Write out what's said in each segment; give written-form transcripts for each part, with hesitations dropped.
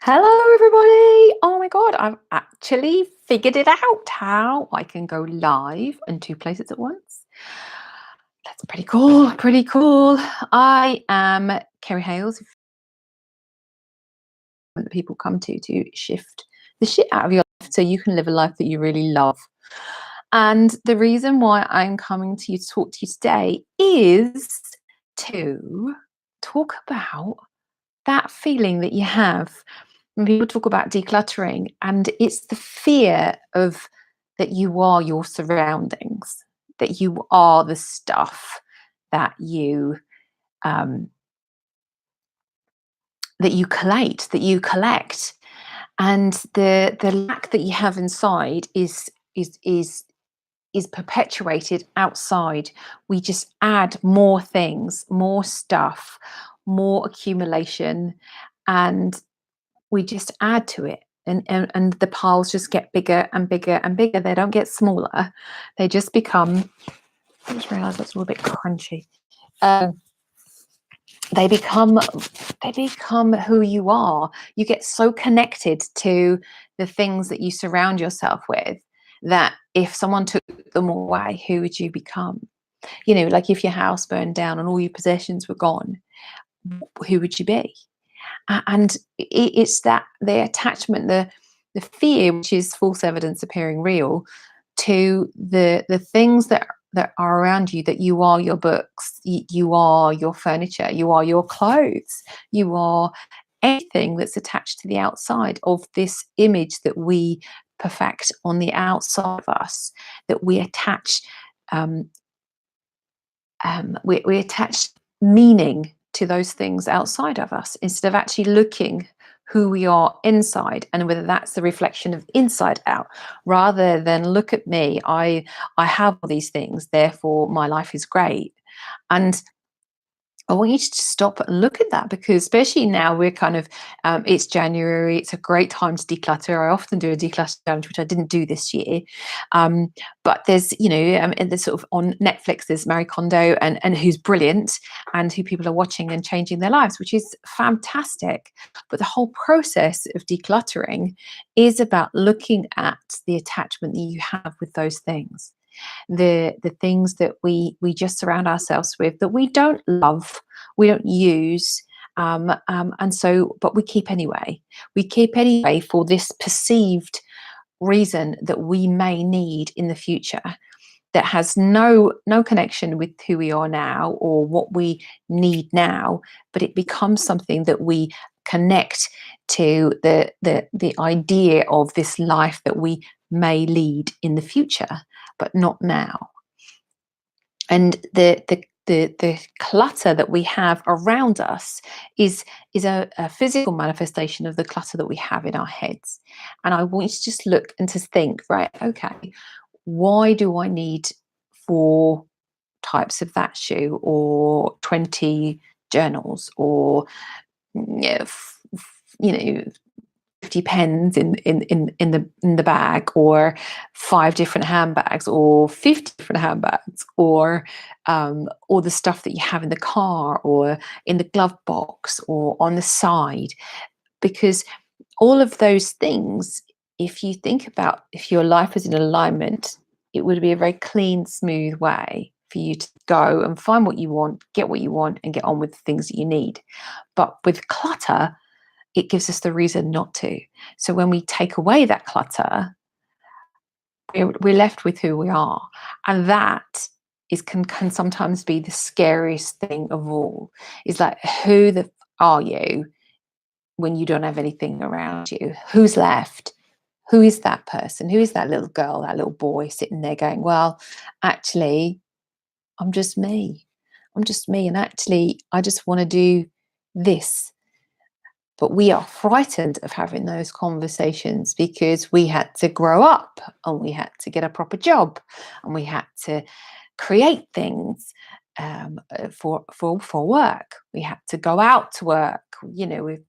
Hello, everybody. Oh my God, I've actually figured it out how I can go live in two places at once. That's pretty cool. Pretty cool. I am Kerry Hales, that people come to shift the shit out of your life so you can live a life that you really love. And the reason why I'm coming to you to talk to you today is to talk about that feeling that you have when people talk about decluttering, and it's the fear of that you are your surroundings, that you are the stuff that you um, collect, and the lack that you have inside is perpetuated outside. We just add more things, more stuff, more accumulation, and we just add to it, and the piles just get bigger and bigger and bigger. They don't get smaller. They just become, I just realized that's a little bit crunchy. They become who you are. You get so connected to the things that you surround yourself with that if someone took them away, who would you become? You know, like if your house burned down and all your possessions were gone, who would you be? And it's that the attachment, the fear, which is false evidence appearing real, to the things that are around you, that you are your books, you are your furniture, you are your clothes, you are anything that's attached to the outside of this image that we perfect on the outside of us, that we attach we attach meaning to those things outside of us instead of actually looking who we are inside, and whether that's the reflection of inside out, rather than look at me, I have all these things, therefore my life is great. And I want you to stop and look at that, because especially now we're kind of, it's January, it's a great time to declutter. I often do a declutter challenge, which I didn't do this year. But there's, you know, there's sort of on Netflix, there's Marie Kondo, and who's brilliant, and who people are watching and changing their lives, which is fantastic. But the whole process of decluttering is about looking at the attachment that you have with those things, the things that we just surround ourselves with, that we don't love, we don't use, and so, but we keep anyway. We keep anyway for this perceived reason that we may need in the future, that has no connection with who we are now or what we need now, but it becomes something that we connect to the idea of this life that we may lead in the future, but not now. And the clutter that we have around us is a physical manifestation of the clutter that we have in our heads. And I want you to just look and to think, right, okay, why do I need 4 types of that shoe, or 20 journals, or you know 50 pens in the bag, or 5 different handbags, or 50 different handbags, or all the stuff that you have in the car, or in the glove box, or on the side. Because all of those things, if you think about, if your life is in alignment, it would be a very clean, smooth way for you to go and find what you want, get what you want, and get on with the things that you need. But with clutter, it gives us the reason not to. So when we take away that clutter, we're left with who we are. And that can sometimes be the scariest thing of all. Is like, are you when you don't have anything around you? Who's left? Who is that person? Who is that little girl, that little boy sitting there going, well, actually, I'm just me. I'm just me. And actually, I just want to do this. But we are frightened of having those conversations because we had to grow up, and we had to get a proper job, and we had to create things for work. We had to go out to work. You know, we've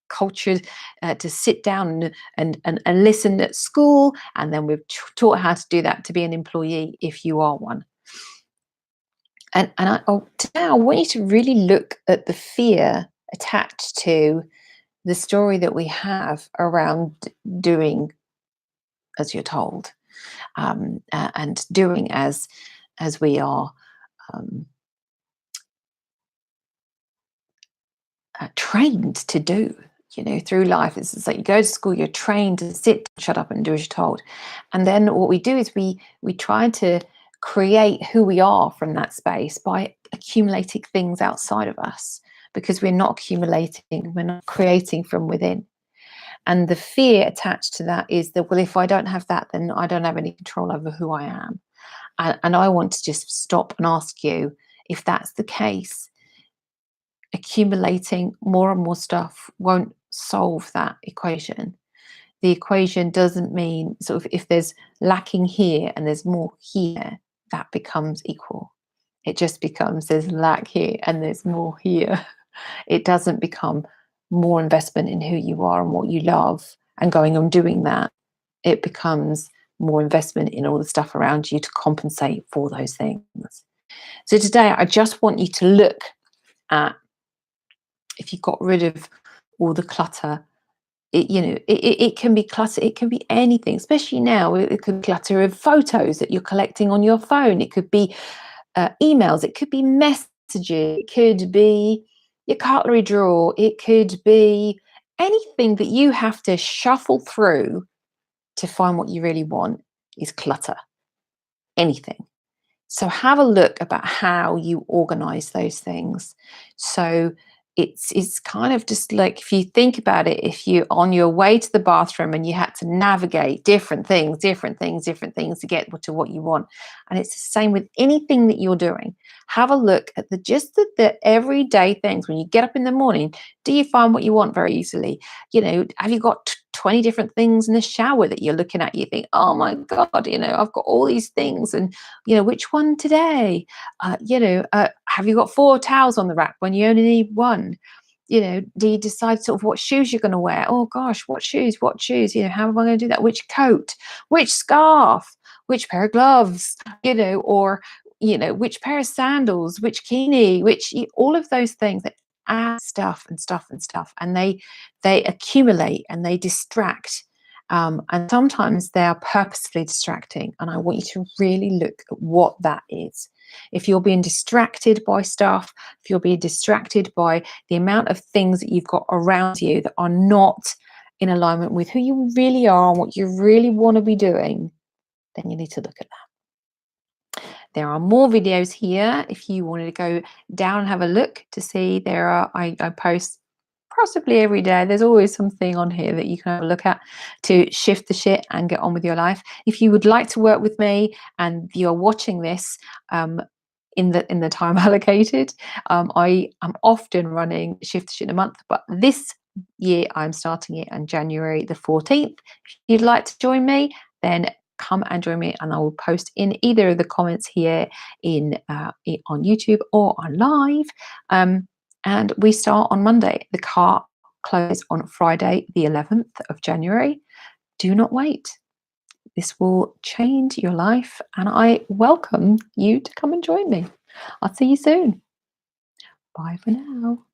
cultured to sit down and listen at school, and then we've taught how to do that to be an employee if you are one. And today I want you to really look at the fear attached to the story that we have around doing as you're told, and doing as we are um, trained to do. Through life, it's like you go to school, you're trained to sit, shut up, and do as you're told. And then what we do is we try to create who we are from that space by accumulating things outside of us, because we're not creating from within. And the fear attached to that is that, well, if I don't have that, then I don't have any control over who I am. And I want to just stop and ask you, if that's the case, accumulating more and more stuff won't solve that equation. The equation doesn't mean, sort of, if there's lacking here and there's more here, that becomes equal. It just becomes there's lack here and there's more here. It doesn't become more investment in who you are and what you love and going on doing that. It becomes more investment in all the stuff around you to compensate for those things. So today, I just want you to look at, if you got rid of all the clutter, it can be clutter, it can be anything, especially now. It could be clutter of photos that you're collecting on your phone. It could be emails, it could be messages, it could be your cutlery drawer, it could be anything that you have to shuffle through to find what you really want is clutter. Anything. So have a look about how you organize those things. So it's kind of just like, if you think about it, if you're on your way to the bathroom and you had to navigate different things to get to what you want. And it's the same with anything that you're doing. Have a look at the everyday things. When you get up in the morning, do you find what you want very easily? Have you got 20 different things in the shower that you're looking at? You think, oh my God, I've got all these things, and which one today? Have you got 4 towels on the rack when you only need one? Do you decide sort of what shoes you're going to wear? Oh gosh, what shoes? How am I going to do that? Which coat? Which scarf? Which pair of gloves? Or which pair of sandals? Which bikini? All of those things that add stuff and stuff and stuff, and they accumulate and they distract. And sometimes they are purposely distracting. And I want you to really look at what that is. If you're being distracted by stuff, if you're being distracted by the amount of things that you've got around you that are not in alignment with who you really are and what you really want to be doing, then you need to look at that. There are more videos here if you wanted to go down and have a look to see. I post possibly every day. There's always something on here that you can have a look at to shift the shit and get on with your life. If you would like to work with me and you're watching this in the time allocated, I am often running Shift the Shit in a month, but this year I'm starting it on January the 14th. If you'd like to join me, then come and join me, and I will post in either of the comments here on YouTube or on live. And we start on Monday. The cart closes on Friday, the 11th of January. Do not wait. This will change your life, and I welcome you to come and join me. I'll see you soon. Bye for now.